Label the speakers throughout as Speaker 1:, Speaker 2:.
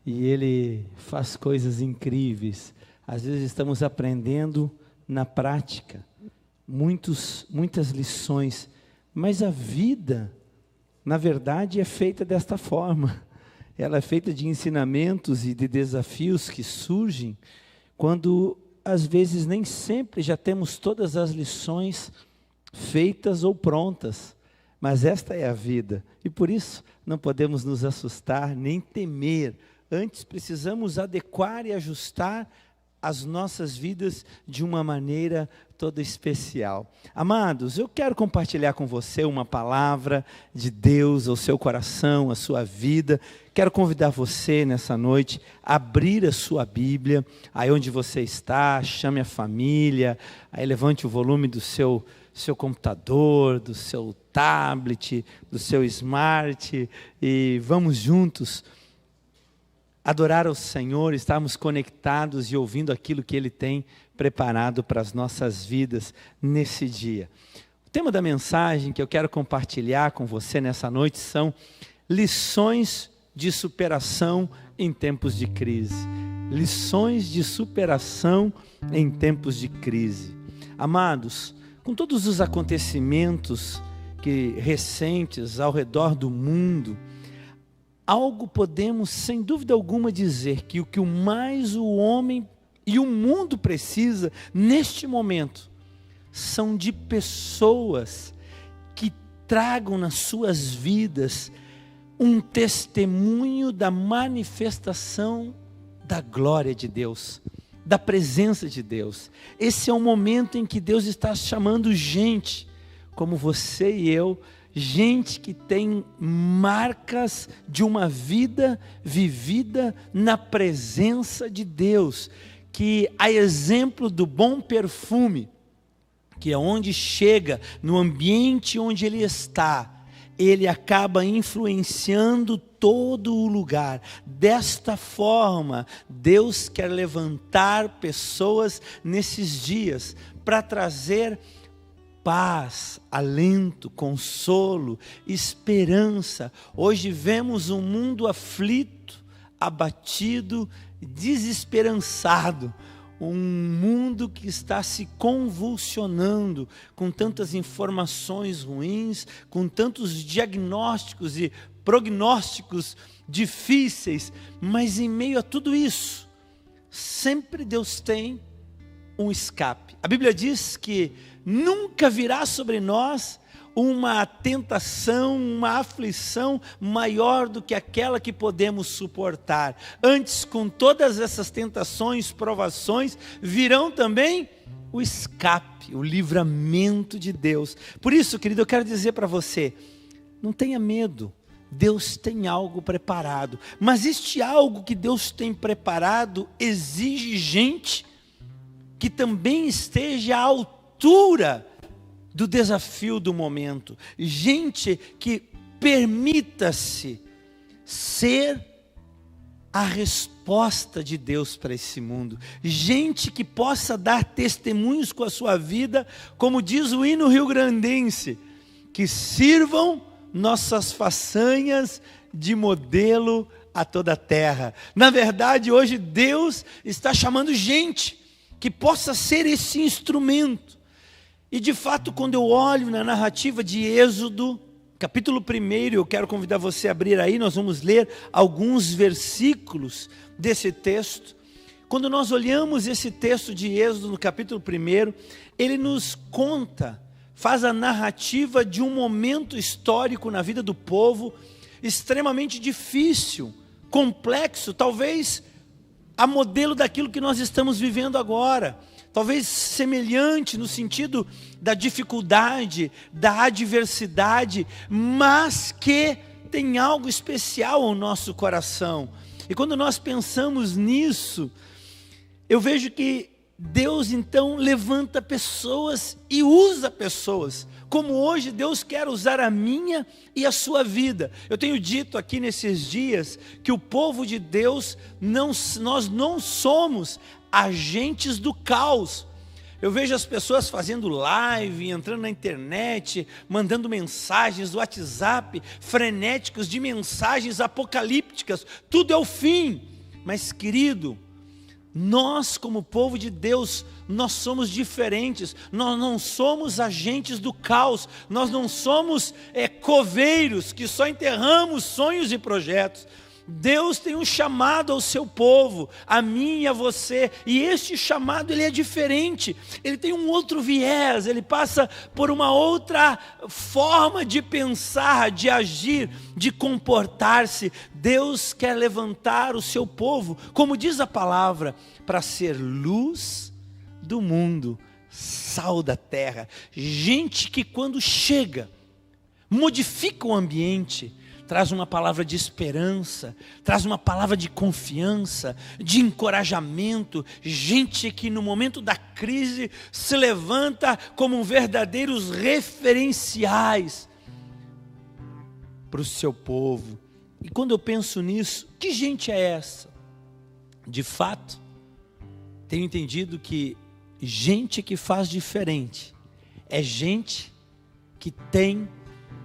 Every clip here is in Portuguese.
Speaker 1: E Ele faz coisas incríveis. Às vezes estamos aprendendo na prática, muitas lições, mas a vida, na verdade, é feita desta forma. Ela é feita de ensinamentos e de desafios que surgem quando, às vezes, nem sempre já temos todas as lições feitas ou prontas. Mas esta é a vida, e por isso não podemos nos assustar nem temer. Antes precisamos adequar e ajustar as nossas vidas de uma maneira toda especial. Amados, eu quero compartilhar com você uma palavra de Deus ao seu coração, à sua vida. Quero convidar você nessa noite a abrir a sua Bíblia, aí onde você está, chame a família, aí levante o volume do seu computador, do seu tablet, do seu smart, e vamos juntos adorar ao Senhor, estarmos conectados e ouvindo aquilo que Ele tem preparado para as nossas vidas nesse dia. O tema da mensagem que eu quero compartilhar com você nessa noite são lições de superação em tempos de crise. Lições de superação em tempos de crise. Amados, com todos os acontecimentos recentes ao redor do mundo, algo podemos, sem dúvida alguma, dizer que o que mais o homem e o mundo precisa, neste momento, são de pessoas que tragam nas suas vidas um testemunho da manifestação da glória de Deus, da presença de Deus. Esse é o momento em que Deus está chamando gente, como você e eu, gente que tem marcas de uma vida vivida na presença de Deus, que a exemplo do bom perfume, que é onde chega, no ambiente onde ele está, ele acaba influenciando todo o lugar. Desta forma, Deus quer levantar pessoas nesses dias para trazer paz, alento, consolo, esperança. Hoje vemos um mundo aflito, abatido, desesperançado. Um mundo que está se convulsionando, com tantas informações ruins, com tantos diagnósticos e prognósticos difíceis. Mas em meio a tudo isso, sempre Deus tem um escape. A Bíblia diz que nunca virá sobre nós uma tentação, uma aflição maior do que aquela que podemos suportar. Antes, com todas essas tentações, provações, virão também o escape, o livramento de Deus. Por isso, querido, eu quero dizer para você, não tenha medo. Deus tem algo preparado. Mas este algo que Deus tem preparado exige gente que também esteja à altura do desafio do momento. Gente que permita-se ser a resposta de Deus para esse mundo. Gente que possa dar testemunhos com a sua vida, como diz o hino rio-grandense, que sirvam nossas façanhas de modelo a toda a terra. Na verdade, hoje Deus está chamando gente que possa ser esse instrumento. E de fato, quando eu olho na narrativa de Êxodo, capítulo 1, eu quero convidar você a abrir aí, nós vamos ler alguns versículos desse texto. Quando nós olhamos esse texto de Êxodo no capítulo 1, ele nos conta, faz a narrativa de um momento histórico na vida do povo, extremamente difícil, complexo, talvez a modelo daquilo que nós estamos vivendo agora. Talvez semelhante no sentido da dificuldade, da adversidade, mas que tem algo especial ao nosso coração. E quando nós pensamos nisso, eu vejo que Deus então levanta pessoas e usa pessoas, como hoje Deus quer usar a minha e a sua vida. Eu tenho dito aqui nesses dias que o povo de Deus, nós não somos agentes do caos. Eu vejo as pessoas fazendo live, entrando na internet, mandando mensagens do WhatsApp, frenéticos de mensagens apocalípticas. Tudo é o fim. Mas, querido, nós como povo de Deus, nós somos diferentes. Nós não somos agentes do caos. Nós não somos coveiros que só enterramos sonhos e projetos. Deus tem um chamado ao seu povo, a mim e a você, e este chamado ele é diferente, ele tem um outro viés, ele passa por uma outra forma de pensar, de agir, de comportar-se. Deus quer levantar o seu povo, como diz a palavra, para ser luz do mundo, sal da terra, gente que quando chega, modifica o ambiente, traz uma palavra de esperança, traz uma palavra de confiança, de encorajamento, gente que no momento da crise se levanta como verdadeiros referenciais para o seu povo. E quando eu penso nisso, que gente é essa? De fato, tenho entendido que gente que faz diferente é gente que tem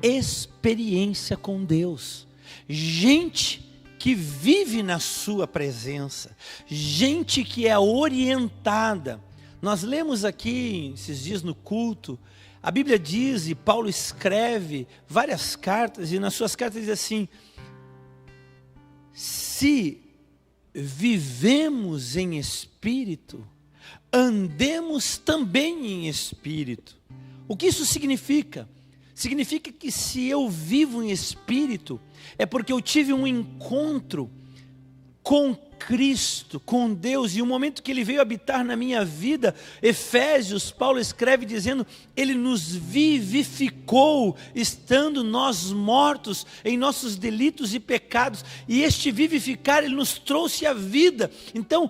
Speaker 1: experiência com Deus, gente que vive na sua presença, gente que é orientada. Nós lemos aqui esses dias no culto, a Bíblia diz, e Paulo escreve várias cartas, e nas suas cartas diz assim: se vivemos em espírito, andemos também em espírito. O que isso significa? Significa que se eu vivo em espírito, é porque eu tive um encontro com Cristo, com Deus, e o momento que Ele veio habitar na minha vida, Efésios, Paulo escreve dizendo, Ele nos vivificou, estando nós mortos em nossos delitos e pecados, e este vivificar, Ele nos trouxe a vida. Então,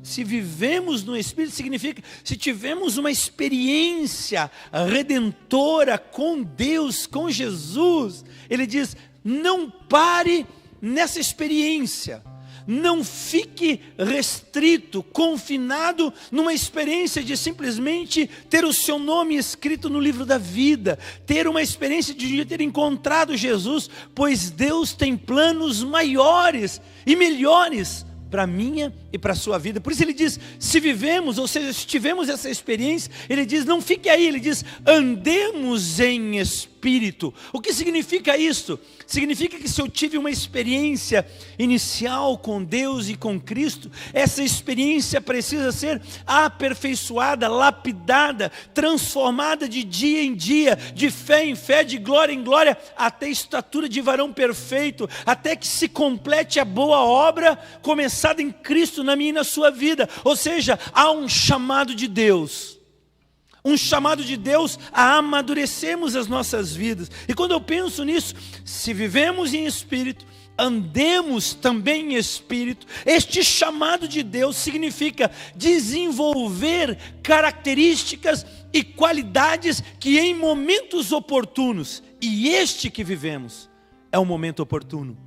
Speaker 1: se vivemos no Espírito, significa, se tivemos uma experiência redentora com Deus, com Jesus, Ele diz, não pare nessa experiência, não fique restrito, confinado numa experiência de simplesmente ter o seu nome escrito no livro da vida, ter uma experiência de ter encontrado Jesus, pois Deus tem planos maiores e melhores para a minha e para a sua vida. Por isso ele diz, se vivemos, ou seja, se tivemos essa experiência, ele diz, não fique aí, ele diz, andemos em espírito. O que significa isso? Significa que se eu tive uma experiência inicial com Deus e com Cristo, essa experiência precisa ser aperfeiçoada, lapidada, transformada de dia em dia, de fé em fé, de glória em glória, até a estatura de varão perfeito, até que se complete a boa obra começada em Cristo na minha e na sua vida. Ou seja, há um chamado de Deus. Um chamado de Deus a amadurecermos as nossas vidas. E quando eu penso nisso, se vivemos em espírito, andemos também em espírito, este chamado de Deus significa desenvolver características e qualidades que em momentos oportunos, e este que vivemos é um momento oportuno,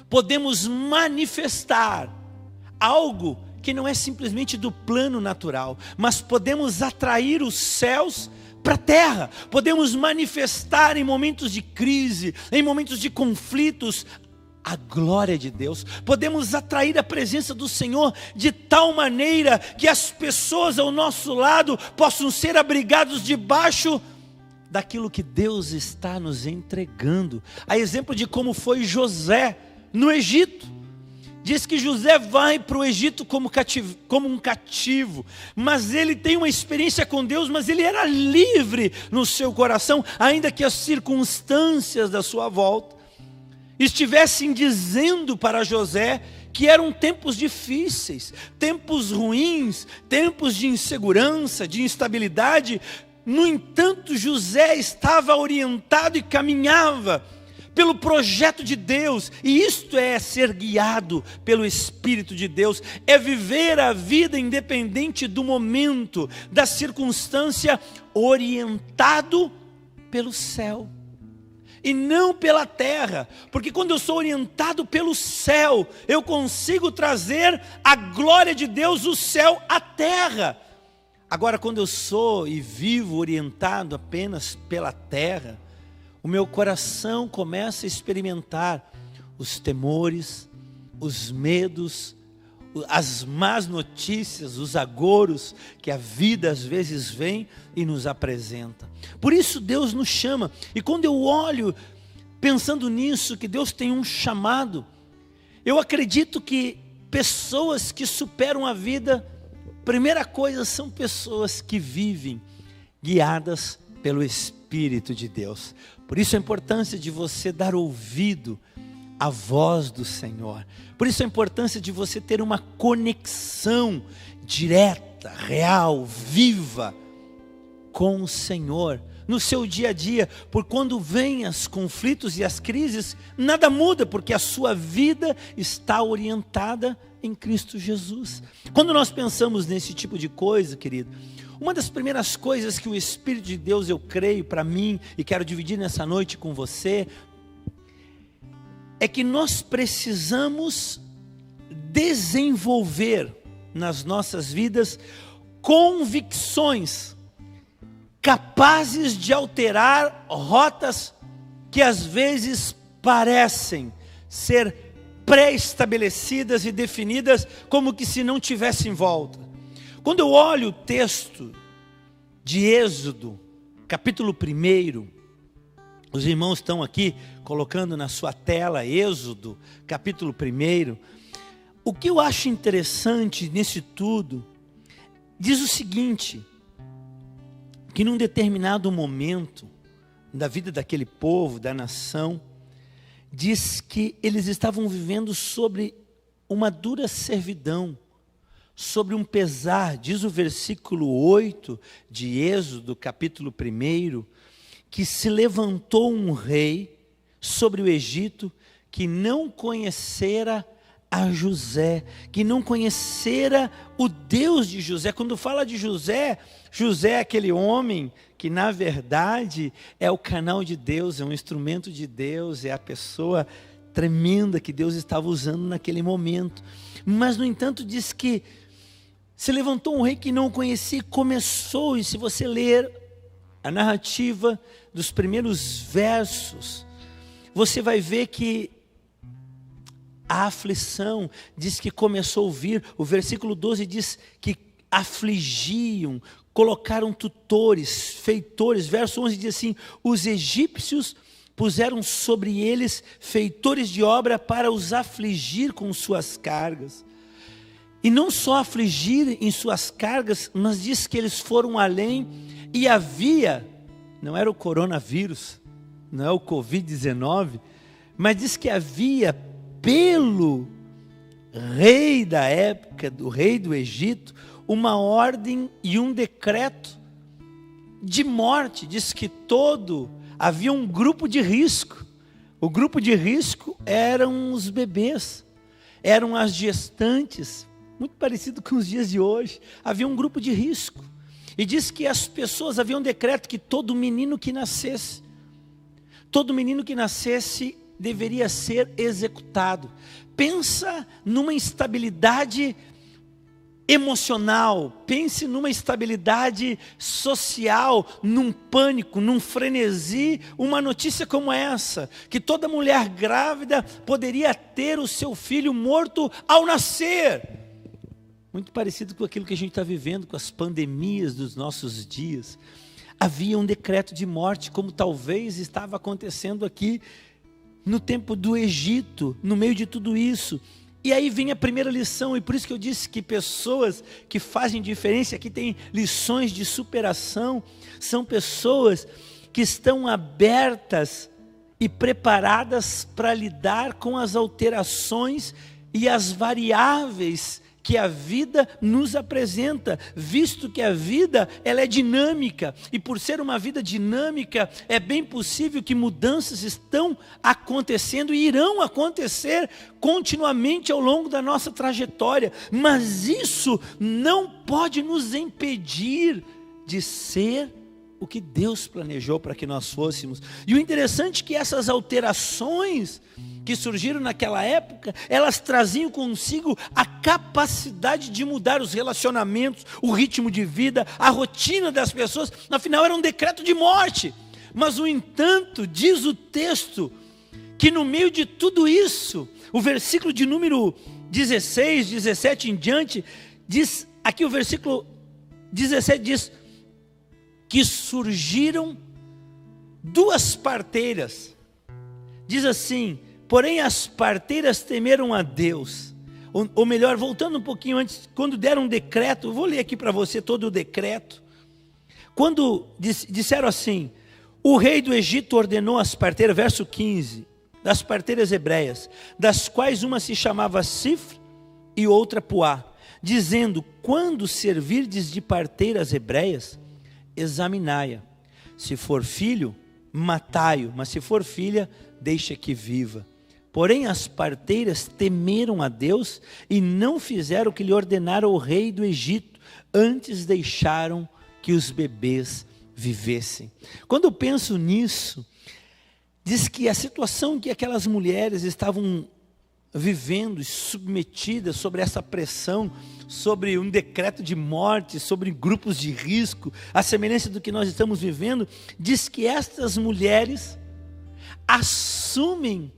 Speaker 1: podemos manifestar algo que não é simplesmente do plano natural, mas podemos atrair os céus para a terra, podemos manifestar em momentos de crise, em momentos de conflitos, a glória de Deus, podemos atrair a presença do Senhor de tal maneira que as pessoas ao nosso lado possam ser abrigados debaixo daquilo que Deus está nos entregando. A exemplo de como foi José no Egito. Diz que José vai para o Egito como um cativo, mas ele tem uma experiência com Deus, mas ele era livre no seu coração, ainda que as circunstâncias da sua volta estivessem dizendo para José que eram tempos difíceis, tempos ruins, tempos de insegurança, de instabilidade. No entanto, José estava orientado e caminhava pelo projeto de Deus, e isto é ser guiado pelo Espírito de Deus, é viver a vida independente do momento, da circunstância, orientado pelo céu. e não pela terra, porque quando eu sou orientado pelo céu, eu consigo trazer a glória de Deus, o céu, à terra. Agora, quando eu sou e vivo orientado apenas pela terra, o meu coração começa a experimentar os temores, os medos, as más notícias, os agoros que a vida às vezes vem e nos apresenta. Por isso Deus nos chama, e quando eu olho pensando nisso, que Deus tem um chamado, eu acredito que pessoas que superam a vida, primeira coisa, são pessoas que vivem guiadas pelo Espírito de Deus. Por isso a importância de você dar ouvido à voz do Senhor. Por isso a importância de você ter uma conexão direta, real, viva com o Senhor no seu dia a dia. Por quando vêm os conflitos e as crises, nada muda, porque a sua vida está orientada em Cristo Jesus. Quando nós pensamos nesse tipo de coisa, querido, uma das primeiras coisas que o Espírito de Deus, eu creio, para mim, e quero dividir nessa noite com você, é que nós precisamos desenvolver nas nossas vidas convicções capazes de alterar rotas que às vezes parecem ser pré-estabelecidas e definidas como que se não tivessem volta. Quando eu olho o texto de Êxodo, capítulo 1, os irmãos estão aqui colocando na sua tela, Êxodo, capítulo 1. O que eu acho interessante nisso tudo, diz o seguinte, que num determinado momento da vida daquele povo, da nação, diz que eles estavam vivendo sobre uma dura servidão, sobre um pesar. Diz o versículo 8 de Êxodo, capítulo 1, que se levantou um rei sobre o Egito que não conhecera a José, que não conhecera o Deus de José. Quando fala de José, José é aquele homem que na verdade é o canal de Deus, é um instrumento de Deus, é a pessoa tremenda que Deus estava usando naquele momento. Mas no entanto diz que se levantou um rei que não o conhecia e começou, e se você ler a narrativa dos primeiros versos, você vai ver que a aflição, diz que começou a vir. O versículo 12 diz que afligiam, colocaram tutores, feitores. Verso 11 diz assim: os egípcios puseram sobre eles feitores de obra para os afligir com suas cargas. E não só afligir em suas cargas, mas diz que eles foram além e havia, não era o coronavírus, não é o Covid-19, mas diz que havia pelo rei da época, do rei do Egito, uma ordem e um decreto de morte. Diz que havia um grupo de risco. O grupo de risco eram os bebês, eram as gestantes, muito parecido com os dias de hoje. Havia um grupo de risco. E diz que as pessoas, havia um decreto que todo menino que nascesse deveria ser executado. Pensa numa instabilidade emocional, pense numa instabilidade social, num pânico, num frenesi, uma notícia como essa, que toda mulher grávida poderia ter o seu filho morto ao nascer. Muito parecido com aquilo que a gente está vivendo, com as pandemias dos nossos dias. Havia um decreto de morte, como talvez estava acontecendo aqui no tempo do Egito, no meio de tudo isso. E aí vem a primeira lição, e por isso que eu disse que pessoas que fazem diferença, aqui tem lições de superação, são pessoas que estão abertas e preparadas para lidar com as alterações e as variáveis que a vida nos apresenta, visto que a vida ela é dinâmica, e por ser uma vida dinâmica, é bem possível que mudanças estão acontecendo e irão acontecer continuamente ao longo da nossa trajetória, mas isso não pode nos impedir de ser o que Deus planejou para que nós fôssemos. E o interessante é que essas alterações que surgiram naquela época, elas traziam consigo a capacidade de mudar os relacionamentos, o ritmo de vida, a rotina das pessoas. Afinal, era um decreto de morte. Mas, no entanto, diz o texto que no meio de tudo isso, o versículo de número 16, 17 em diante, diz, aqui o versículo 17 diz que surgiram duas parteiras. Diz assim: porém as parteiras temeram a Deus. Ou melhor, voltando um pouquinho antes, quando deram um decreto, vou ler aqui para você todo o decreto. Quando disseram assim: o rei do Egito ordenou as parteiras, verso 15, das parteiras hebreias, das quais uma se chamava Sifra e outra Puá, dizendo: quando servirdes de parteiras hebreias, examinai-a. Se for filho, matai-o, mas se for filha, deixa que viva. Porém as parteiras temeram a Deus e não fizeram o que lhe ordenara o rei do Egito, antes deixaram que os bebês vivessem. Quando eu penso nisso, diz que a situação que aquelas mulheres estavam vivendo, submetidas sobre essa pressão, sobre um decreto de morte, sobre grupos de risco, a semelhança do que nós estamos vivendo, diz que estas mulheres assumem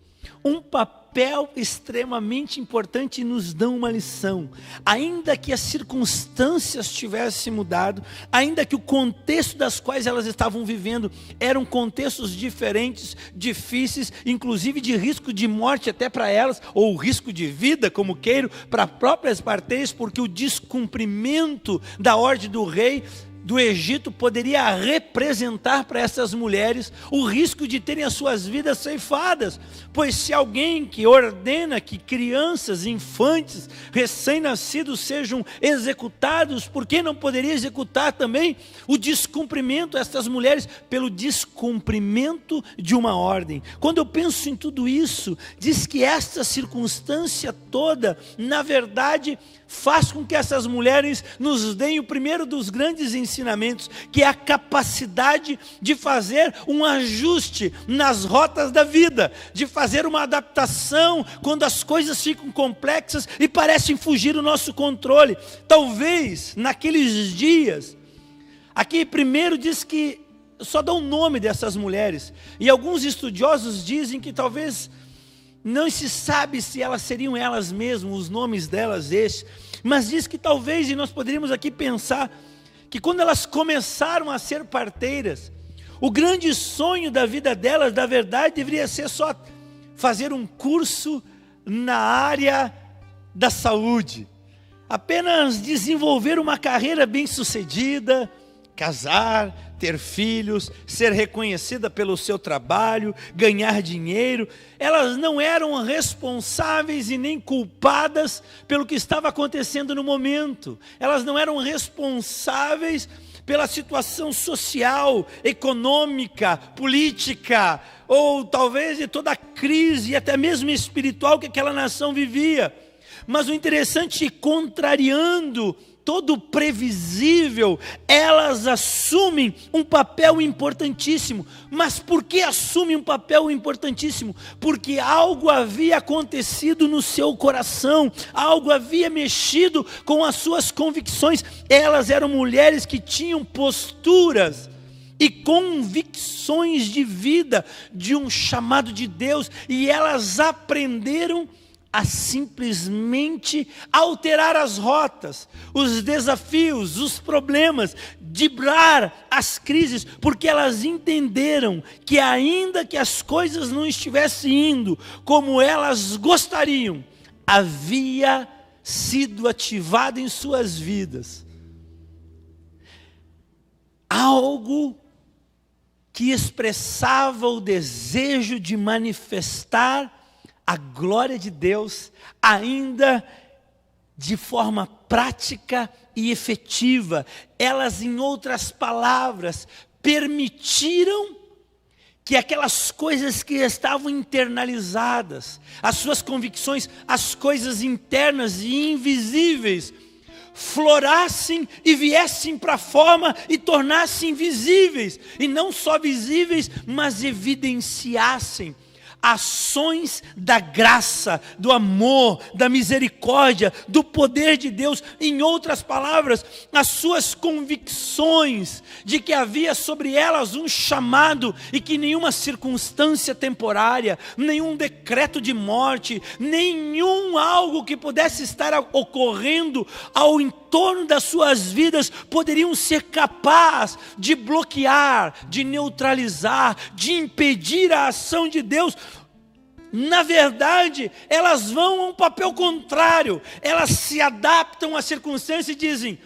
Speaker 1: um papel extremamente importante e nos dão uma lição. Ainda que as circunstâncias tivessem mudado, ainda que o contexto das quais elas estavam vivendo eram contextos diferentes, difíceis, inclusive de risco de morte até para elas, ou risco de vida, como queiro, para próprias parteiras, porque o descumprimento da ordem do rei do Egito poderia representar para essas mulheres o risco de terem as suas vidas ceifadas, pois se alguém que ordena que crianças, infantes, recém-nascidos sejam executados, por que não poderia executar também o descumprimento dessas mulheres pelo descumprimento de uma ordem? Quando eu penso em tudo isso, diz que esta circunstância toda, na verdade, faz com que essas mulheres nos deem o primeiro dos grandes ensinamentos, que é a capacidade de fazer um ajuste nas rotas da vida, de fazer uma adaptação quando as coisas ficam complexas e parecem fugir do nosso controle. Talvez naqueles dias, aqui primeiro diz que só dá o nome dessas mulheres, e alguns estudiosos dizem que talvez não se sabe se elas seriam elas mesmas, os nomes delas estes, mas diz que talvez, e nós poderíamos aqui pensar, que quando elas começaram a ser parteiras, o grande sonho da vida delas, na verdade, deveria ser só fazer um curso na área da saúde, apenas desenvolver uma carreira bem-sucedida, casar, ter filhos, ser reconhecida pelo seu trabalho, ganhar dinheiro. Elas não eram responsáveis e nem culpadas pelo que estava acontecendo no momento. Elas não eram responsáveis pela situação social, econômica, política, ou talvez de toda a crise, e até mesmo espiritual que aquela nação vivia. Mas o interessante é que, contrariando todo o previsível, elas assumem um papel importantíssimo. Mas por que assumem um papel importantíssimo? Porque algo havia acontecido no seu coração, algo havia mexido com as suas convicções. Elas eram mulheres que tinham posturas e convicções de vida, de um chamado de Deus, e elas aprenderam a simplesmente alterar as rotas, os desafios, os problemas, driblar as crises, porque elas entenderam que ainda que as coisas não estivessem indo como elas gostariam, havia sido ativado em suas vidas algo que expressava o desejo de manifestar a glória de Deus, ainda de forma prática e efetiva. Elas, em outras palavras, permitiram que aquelas coisas que estavam internalizadas, as suas convicções, as coisas internas e invisíveis, florassem e viessem para a forma e tornassem visíveis, e não só visíveis, mas evidenciassem ações da graça, do amor, da misericórdia, do poder de Deus. Em outras palavras, as suas convicções de que havia sobre elas um chamado e que nenhuma circunstância temporária, nenhum decreto de morte, nenhum algo que pudesse estar ocorrendo ao entorno das suas vidas poderiam ser capazes de bloquear, de neutralizar, de impedir a ação de Deus. Na verdade, elas vão a um papel contrário, elas se adaptam à circunstância e dizem: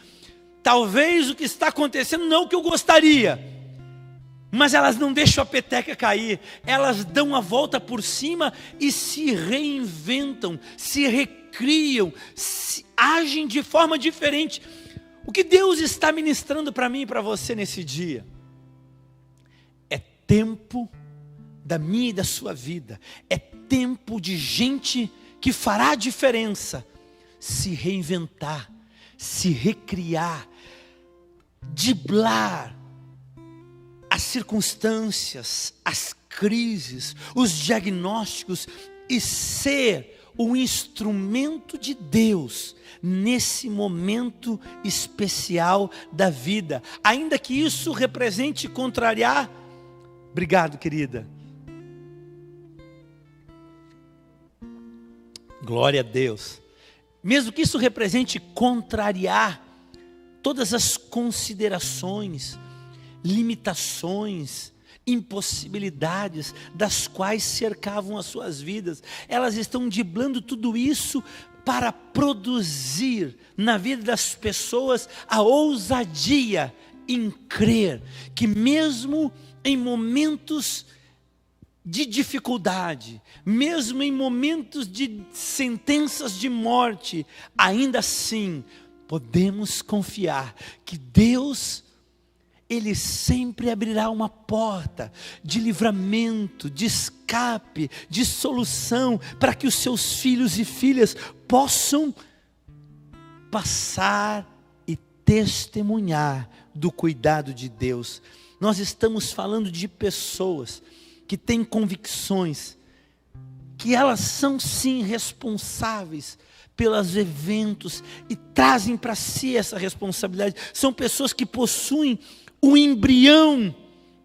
Speaker 1: talvez o que está acontecendo não é o que eu gostaria, mas elas não deixam a peteca cair, elas dão a volta por cima e se reinventam, se recriam, agem de forma diferente. O que Deus está ministrando para mim e para você nesse dia é tempo da minha e da sua vida, é tempo de gente que fará a diferença, se reinventar, se recriar, driblar as circunstâncias, as crises, os diagnósticos e ser um instrumento de Deus nesse momento especial da vida, ainda que isso represente contrariar. Obrigado, querida. Glória a Deus. Mesmo que isso represente contrariar todas as considerações, limitações, impossibilidades das quais cercavam as suas vidas, elas estão driblando tudo isso para produzir na vida das pessoas a ousadia em crer que mesmo em momentos de dificuldade, mesmo em momentos de sentenças de morte, ainda assim podemos confiar que Deus, Ele sempre abrirá uma porta de livramento, de escape, de solução, para que os seus filhos e filhas possam passar e testemunhar do cuidado de Deus. Nós estamos falando de pessoas que têm convicções, que elas são sim responsáveis pelos eventos e trazem para si essa responsabilidade. São pessoas que possuem o embrião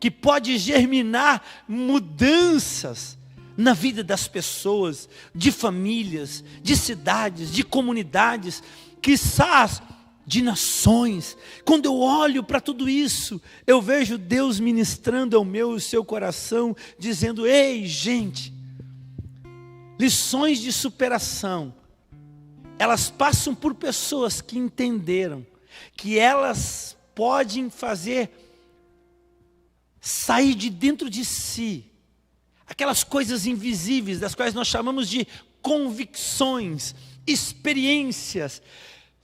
Speaker 1: que pode germinar mudanças na vida das pessoas, de famílias, de cidades, de comunidades, quizás de nações. Quando eu olho para tudo isso, eu vejo Deus ministrando ao meu e ao seu coração, dizendo: ei, gente, lições de superação, elas passam por pessoas que entenderam que elas podem fazer sair de dentro de si aquelas coisas invisíveis, das quais nós chamamos de convicções, experiências,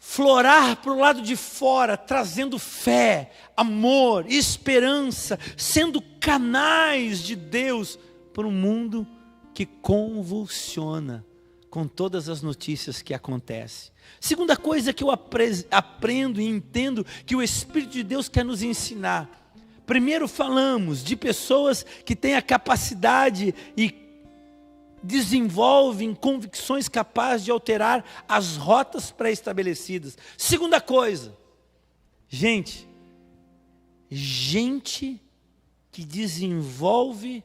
Speaker 1: florar para o lado de fora, trazendo fé, amor, esperança, sendo canais de Deus para um mundo que convulsiona com todas as notícias que acontecem. Segunda coisa que eu aprendo e entendo que o Espírito de Deus quer nos ensinar. Primeiro falamos de pessoas que têm a capacidade e desenvolvem convicções capazes de alterar as rotas pré-estabelecidas. Segunda coisa, gente que desenvolve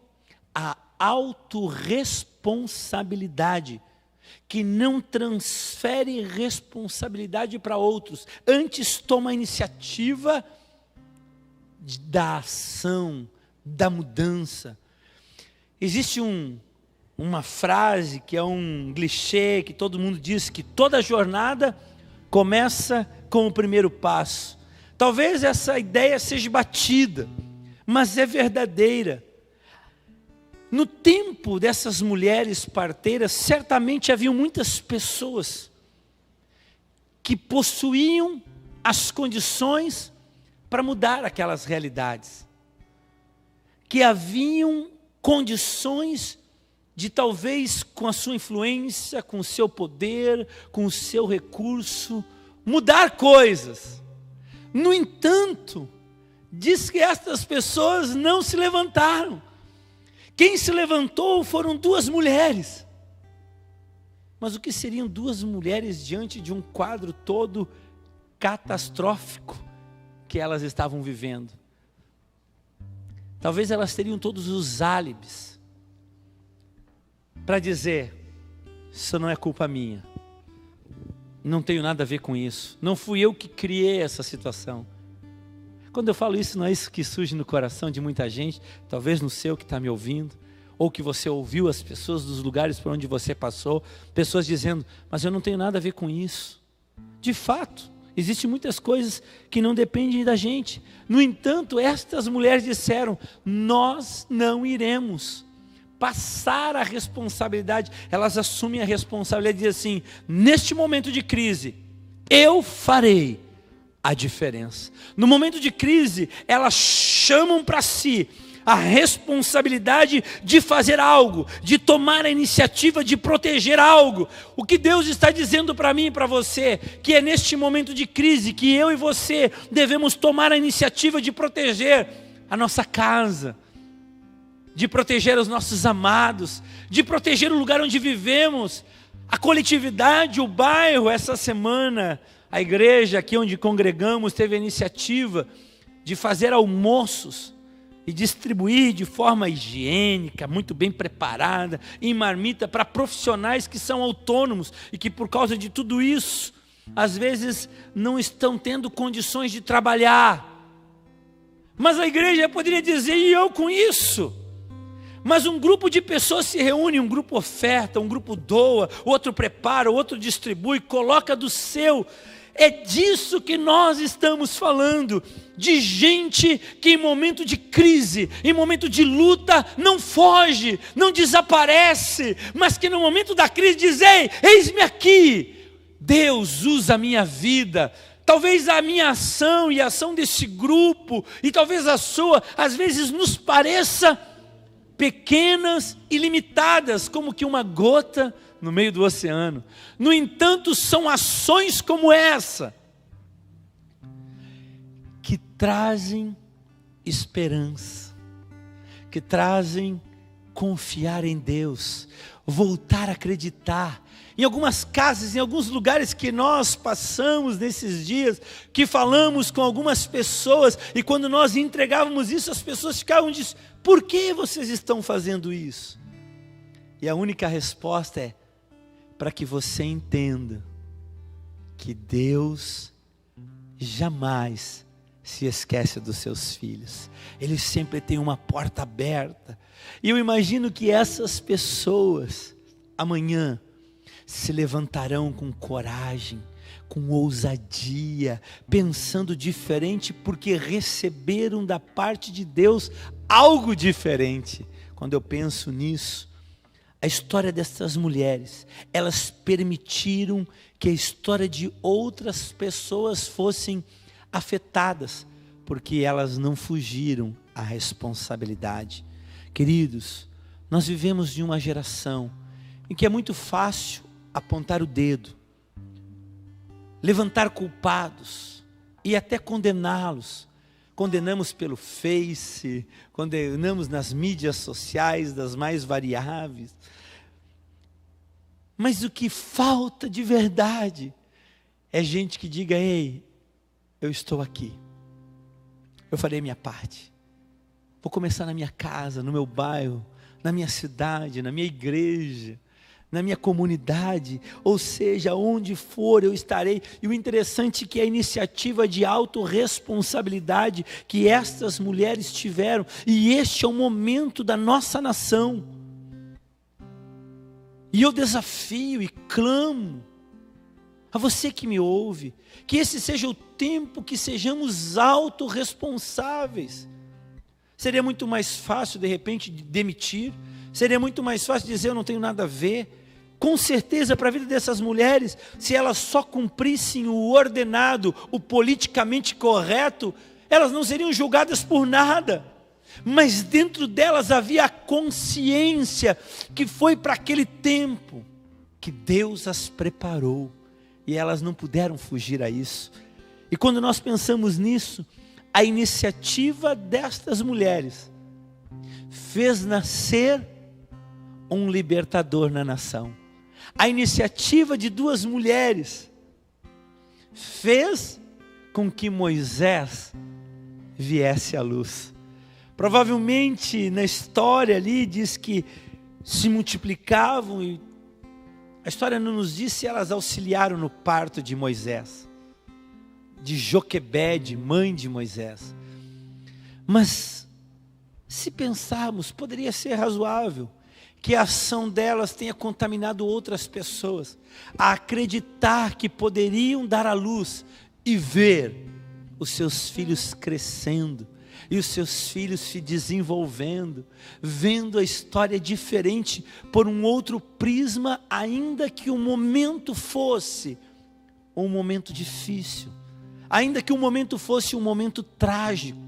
Speaker 1: a autorresponsabilidade, que não transfere responsabilidade para outros, antes toma a iniciativa da ação, da mudança. Existe uma frase que é um clichê, que todo mundo diz que toda jornada começa com o primeiro passo. Talvez essa ideia seja batida, mas é verdadeira. No tempo dessas mulheres parteiras, certamente haviam muitas pessoas que possuíam as condições para mudar aquelas realidades, que haviam condições de talvez com a sua influência, com o seu poder, com o seu recurso, mudar coisas. No entanto, diz que estas pessoas não se levantaram. Quem se levantou foram 2 mulheres. Mas o que seriam 2 mulheres diante de um quadro todo catastrófico que elas estavam vivendo? Talvez elas teriam todos os álibis para dizer: isso não é culpa minha, não tenho nada a ver com isso, não fui eu que criei essa situação. Quando eu falo isso, não é isso que surge no coração de muita gente, talvez no seu que está me ouvindo, ou que você ouviu as pessoas dos lugares por onde você passou, pessoas dizendo: mas eu não tenho nada a ver com isso. De fato, existem muitas coisas que não dependem da gente. No entanto, estas mulheres disseram: nós não iremos passar a responsabilidade. Elas assumem a responsabilidade e dizem assim: neste momento de crise, eu farei a diferença. No momento de crise, elas chamam para si a responsabilidade de fazer algo, de tomar a iniciativa de proteger algo. O que Deus está dizendo para mim e para você, que é neste momento de crise que eu e você devemos tomar a iniciativa de proteger a nossa casa, de proteger os nossos amados, de proteger o lugar onde vivemos, a coletividade, o bairro. Essa semana, a igreja aqui onde congregamos teve a iniciativa de fazer almoços e distribuir de forma higiênica, muito bem preparada, em marmita, para profissionais que são autônomos e que por causa de tudo isso, às vezes não estão tendo condições de trabalhar. Mas a igreja poderia dizer: e eu com isso? Mas um grupo de pessoas se reúne, um grupo oferta, um grupo doa, outro prepara, outro distribui, coloca do seu. É disso que nós estamos falando, de gente que em momento de crise, em momento de luta, não foge, não desaparece, mas que no momento da crise diz: ei, eis-me aqui, Deus usa a minha vida. Talvez a minha ação e a ação desse grupo, e talvez a sua, às vezes nos pareça pequenas e limitadas, como que uma gota no meio do oceano. No entanto, são ações como essa que trazem esperança, que trazem confiar em Deus, voltar a acreditar. Em algumas casas, em alguns lugares que nós passamos nesses dias, que falamos com algumas pessoas, e quando nós entregávamos isso, as pessoas ficavam dizendo: por que vocês estão fazendo isso? E a única resposta é: para que você entenda que Deus jamais se esquece dos seus filhos. Ele sempre tem uma porta aberta. E eu imagino que essas pessoas amanhã se levantarão com coragem, com ousadia, pensando diferente, porque receberam da parte de Deus algo diferente. Quando eu penso nisso, a história dessas mulheres, elas permitiram que a história de outras pessoas fossem afetadas, porque elas não fugiram à responsabilidade. Queridos, nós vivemos de uma geração em que é muito fácil apontar o dedo, levantar culpados e até condená-los. Condenamos pelo Face, condenamos nas mídias sociais das mais variáveis. Mas o que falta de verdade é gente que diga: ei, eu estou aqui, eu farei minha parte. Vou começar na minha casa, no meu bairro, na minha cidade, na minha igreja, na minha comunidade, ou seja, onde for eu estarei. E o interessante é que a iniciativa de autorresponsabilidade que estas mulheres tiveram, e este é o momento da nossa nação. E eu desafio e clamo a você que me ouve, que esse seja o tempo que sejamos autorresponsáveis. Seria muito mais fácil de repente demitir, seria muito mais fácil dizer: eu não tenho nada a ver. Com certeza, para a vida dessas mulheres, se elas só cumprissem o ordenado, o politicamente correto, elas não seriam julgadas por nada. Mas dentro delas havia a consciência que foi para aquele tempo que Deus as preparou. e elas não puderam fugir a isso. E quando nós pensamos nisso, a iniciativa destas mulheres fez nascer um libertador na nação. A iniciativa de duas mulheres fez com que Moisés viesse à luz. Provavelmente na história ali diz que se multiplicavam, e a história não nos diz se elas auxiliaram no parto de Moisés, de Joquebede, mãe de Moisés. Mas se pensarmos, poderia ser razoável que a ação delas tenha contaminado outras pessoas a acreditar que poderiam dar à luz e ver os seus filhos crescendo e os seus filhos se desenvolvendo, vendo a história diferente por um outro prisma, ainda que o momento fosse um momento difícil, ainda que o momento fosse um momento trágico.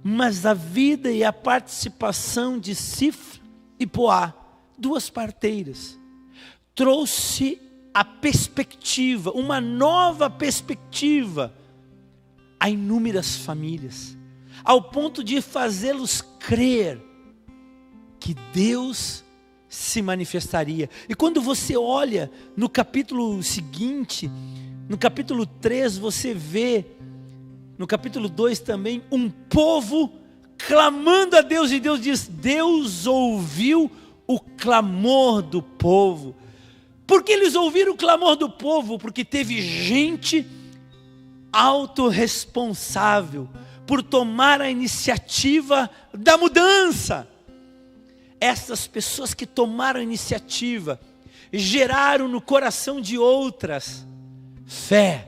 Speaker 1: Mas a vida e a participação de Sifra e Poá, duas parteiras, trouxe a perspectiva, uma nova perspectiva a inúmeras famílias, ao ponto de fazê-los crer que Deus se manifestaria. E quando você olha no capítulo seguinte, no capítulo 3, você vê, no capítulo 2 também, um povo clamando a Deus, e Deus diz: Deus ouviu o clamor do povo. Por que eles ouviram o clamor do povo? Porque teve gente autorresponsável por tomar a iniciativa da mudança. Essas pessoas que tomaram a iniciativa geraram no coração de outras fé,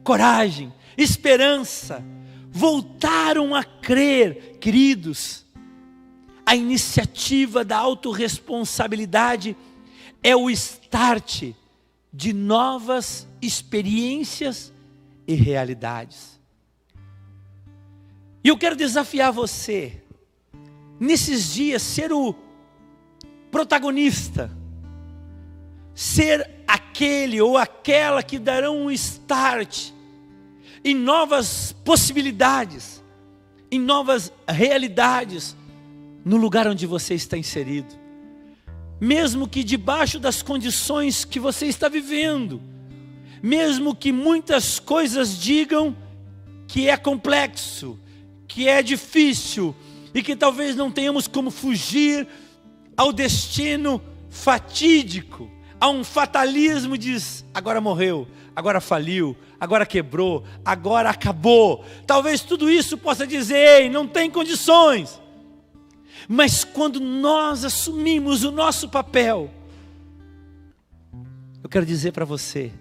Speaker 1: coragem, esperança, voltaram a crer. Queridos, a iniciativa da autorresponsabilidade é o start de novas experiências e realidades. E eu quero desafiar você, nesses dias, ser o protagonista, ser aquele ou aquela que darão um start em novas possibilidades, em novas realidades, no lugar onde você está inserido. Mesmo que debaixo das condições que você está vivendo, mesmo que muitas coisas digam que é complexo, que é difícil, e que talvez não tenhamos como fugir ao destino fatídico, a um fatalismo, diz: agora morreu, agora faliu, agora quebrou, agora acabou. Talvez tudo isso possa dizer: ei, não tem condições. Mas quando nós assumimos o nosso papel, eu quero dizer para você,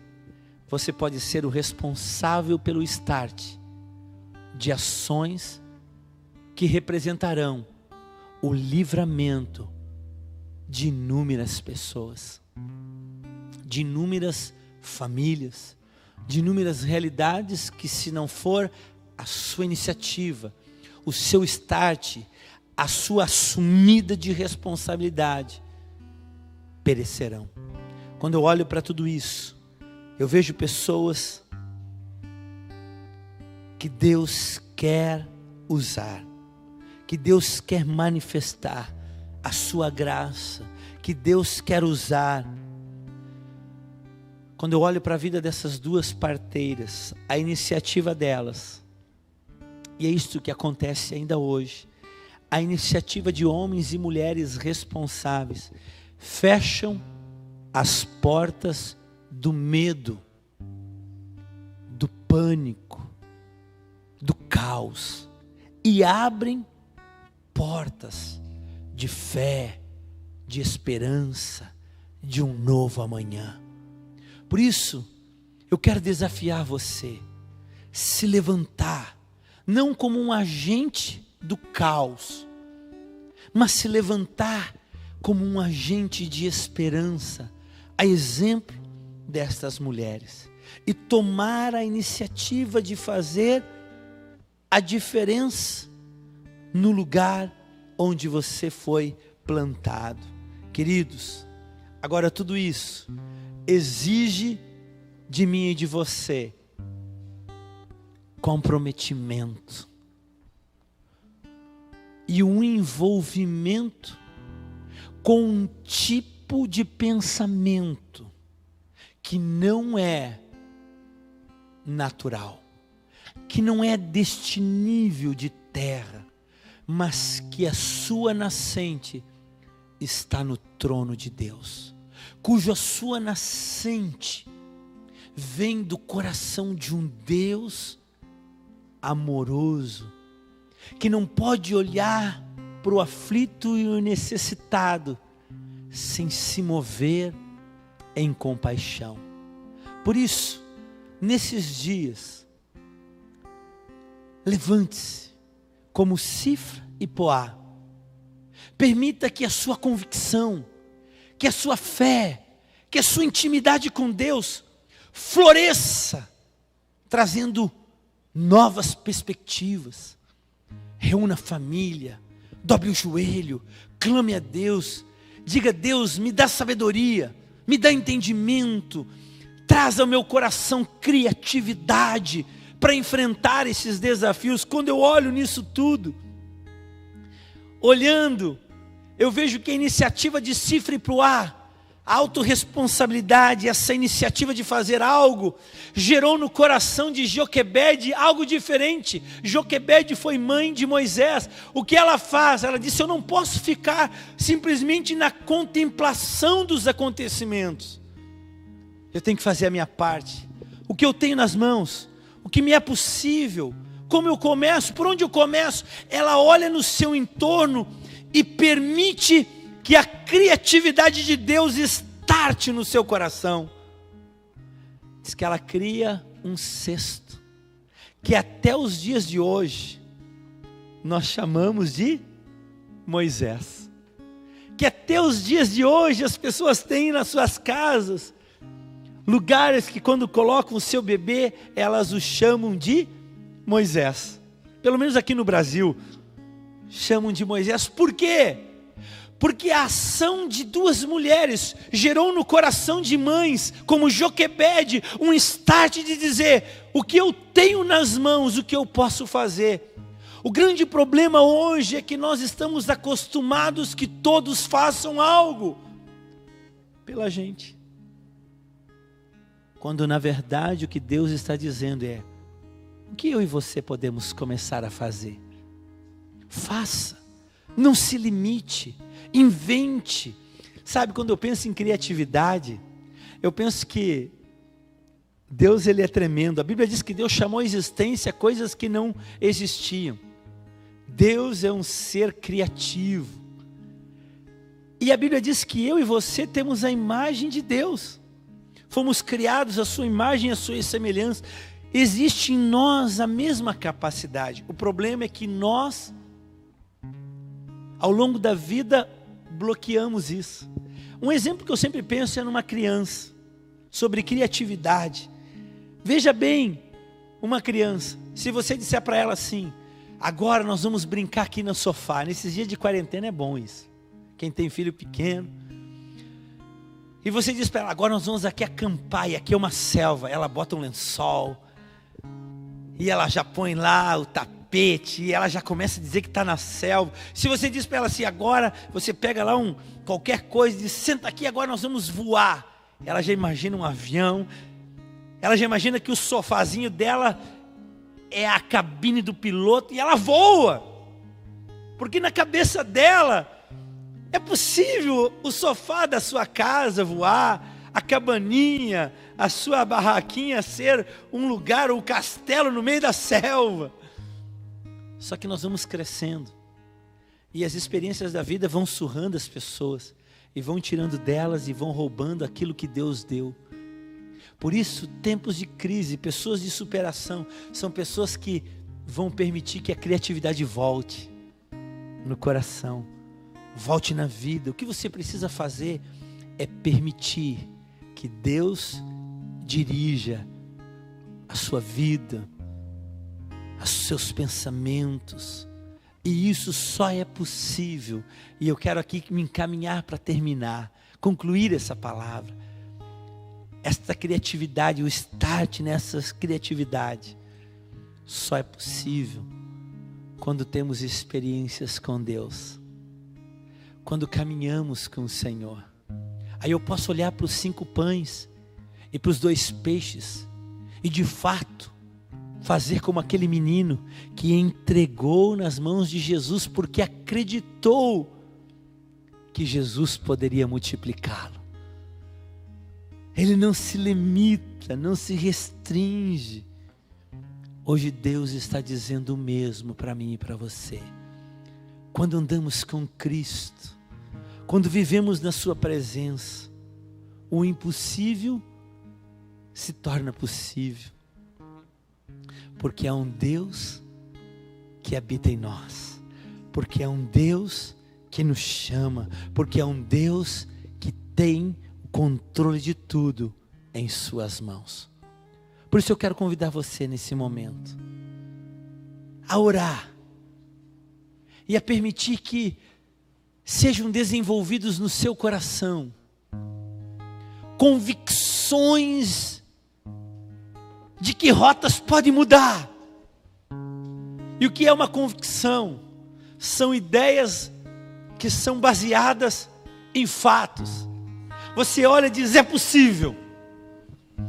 Speaker 1: você pode ser o responsável pelo start de ações que representarão o livramento de inúmeras pessoas, de inúmeras famílias, de inúmeras realidades que, se não for a sua iniciativa, o seu start, a sua assumida de responsabilidade, perecerão. Quando eu olho para tudo isso, eu vejo pessoas que Deus quer usar, que Deus quer manifestar a sua graça, que Deus quer usar. Quando eu olho para a vida dessas duas parteiras, a iniciativa delas, e é isso que acontece ainda hoje, a iniciativa de homens e mulheres responsáveis, fecham as portas do medo, do pânico, do caos, e abrem portas de fé, de esperança, de um novo amanhã. Por isso, eu quero desafiar você, se levantar, não como um agente do caos, mas se levantar como um agente de esperança, a exemplo destas mulheres, e tomar a iniciativa de fazer a diferença no lugar onde você foi plantado. Queridos, agora tudo isso exige de mim e de você? Comprometimento e um envolvimento com um tipo de pensamento que não é natural, que não é deste nível de terra, mas que a sua nascente está no trono de Deus, cuja sua nascente vem do coração de um Deus amoroso, que não pode olhar para o aflito e o necessitado sem se mover em compaixão. Por isso, nesses dias, levante-se como Sifra e Poá. Permita que a sua convicção, que a sua fé, que a sua intimidade com Deus floresça, trazendo novas perspectivas. Reúna a família, dobre o joelho, clame a Deus, diga: Deus, me dá sabedoria, me dá entendimento, traz ao meu coração criatividade para enfrentar esses desafios. Quando eu olho nisso tudo, olhando, eu vejo que a iniciativa de Sifra e Poá, a autorresponsabilidade, essa iniciativa de fazer algo, gerou no coração de Joquebede algo diferente. Joquebede foi mãe de Moisés. O que ela faz? Ela disse: eu não posso ficar simplesmente na contemplação dos acontecimentos. Eu tenho que fazer a minha parte. O que eu tenho nas mãos, o que me é possível, como eu começo, por onde eu começo. Ela olha no seu entorno e permite que a criatividade de Deus starte no seu coração. Diz que ela cria um cesto, que até os dias de hoje, nós chamamos de Moisés. Que até os dias de hoje, as pessoas têm nas suas casas, lugares que quando colocam o seu bebê, elas o chamam de Moisés. Pelo menos aqui no Brasil, chamam de Moisés. Por quê? Porque a ação de duas mulheres gerou no coração de mães, como Joquebede, um start de dizer: o que eu tenho nas mãos, o que eu posso fazer. O grande problema hoje é que nós estamos acostumados que todos façam algo pela gente, quando na verdade o que Deus está dizendo é: o que eu e você podemos começar a fazer? Faça, não se limite, invente. Sabe, quando eu penso em criatividade, eu penso que Deus, ele é tremendo. A Bíblia diz que Deus chamou à existência coisas que não existiam. Deus é um ser criativo. E a Bíblia diz que eu e você temos a imagem de Deus. Fomos criados à sua imagem e à sua semelhança. Existe em nós a mesma capacidade. O problema é que nós, ao longo da vida, bloqueamos isso. Um exemplo que eu sempre penso é numa criança, sobre criatividade. Veja bem, uma criança, se você disser para ela assim: agora nós vamos brincar aqui no sofá. Nesses dias de quarentena é bom isso, quem tem filho pequeno. E você diz para ela: agora nós vamos aqui acampar, e aqui é uma selva. Ela bota um lençol, e ela já põe lá o tapete, e ela já começa a dizer que está na selva. Se você diz para ela assim: agora você pega lá qualquer coisa e diz: senta aqui, agora nós vamos voar. Ela já imagina um avião, ela já imagina que o sofazinho dela é a cabine do piloto, e ela voa, porque na cabeça dela é possível o sofá da sua casa voar, a cabaninha, a sua barraquinha ser um lugar, um castelo no meio da selva. Só que nós vamos crescendo, e as experiências da vida vão surrando as pessoas, e vão tirando delas, e vão roubando aquilo que Deus deu. Por isso, tempos de crise, pessoas de superação, são pessoas que vão permitir que a criatividade volte no coração, volte na vida. O que você precisa fazer é permitir que Deus dirija a sua vida, os seus pensamentos. E isso só é possível, e eu quero aqui me encaminhar para terminar, concluir essa palavra. esta criatividade, o start nessa criatividade, só é possível quando temos experiências com Deus, quando caminhamos com o Senhor. Aí eu posso olhar para os 5 pães e para os 2 peixes e de fato fazer como aquele menino que entregou nas mãos de Jesus porque acreditou que Jesus poderia multiplicá-lo. Ele não se limita, não se restringe. Hoje Deus está dizendo o mesmo para mim e para você. Quando andamos com Cristo, quando vivemos na sua presença, o impossível se torna possível. Porque é um Deus que habita em nós. Porque é um Deus que nos chama. Porque é um Deus que tem controle de tudo em suas mãos. Por isso eu quero convidar você nesse momento a orar e a permitir que sejam desenvolvidos no seu coração convicções de que rotas podem mudar. E o que é uma convicção? São ideias que são baseadas em fatos. Você olha e diz: é possível.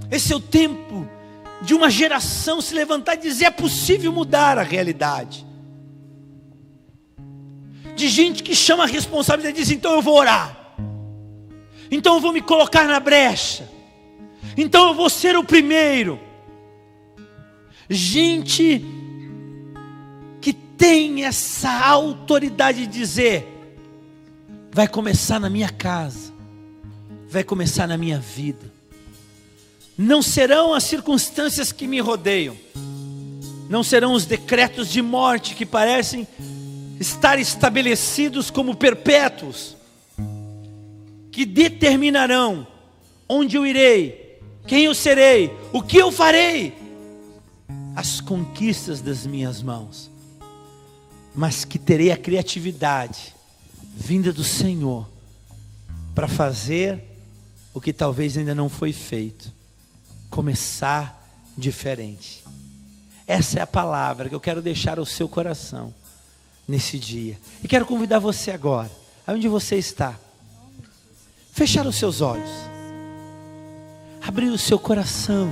Speaker 1: Esse é o tempo de uma geração se levantar e dizer: é possível mudar a realidade. De gente que chama a responsabilidade e diz: então eu vou orar, então eu vou me colocar na brecha, então eu vou ser o primeiro. Gente que tem essa autoridade de dizer: vai começar na minha casa, vai começar na minha vida. Não serão as circunstâncias que me rodeiam, não serão os decretos de morte que parecem estar estabelecidos como perpétuos, que determinarão onde eu irei, quem eu serei, o que eu farei, as conquistas das minhas mãos, mas que terei a criatividade vinda do Senhor para fazer o que talvez ainda não foi feito, começar diferente. Essa é a palavra que eu quero deixar ao seu coração nesse dia. E quero convidar você agora, aonde você está, fechar os seus olhos, abrir o seu coração.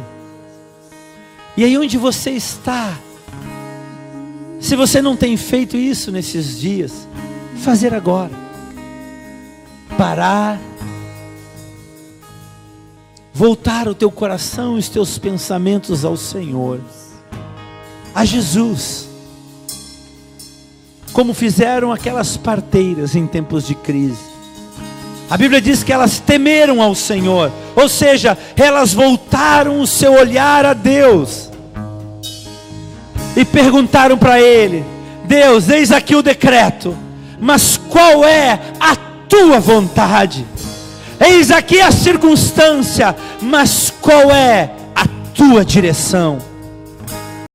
Speaker 1: E aí onde você está, se você não tem feito isso nesses dias, fazer agora. Parar, voltar o teu coração e os teus pensamentos ao Senhor, a Jesus, como fizeram aquelas parteiras em tempos de crise. A Bíblia diz que elas temeram ao Senhor, ou seja, elas voltaram o seu olhar a Deus e perguntaram para Ele: Deus, eis aqui o decreto, mas qual é a tua vontade? Eis aqui a circunstância, mas qual é a tua direção?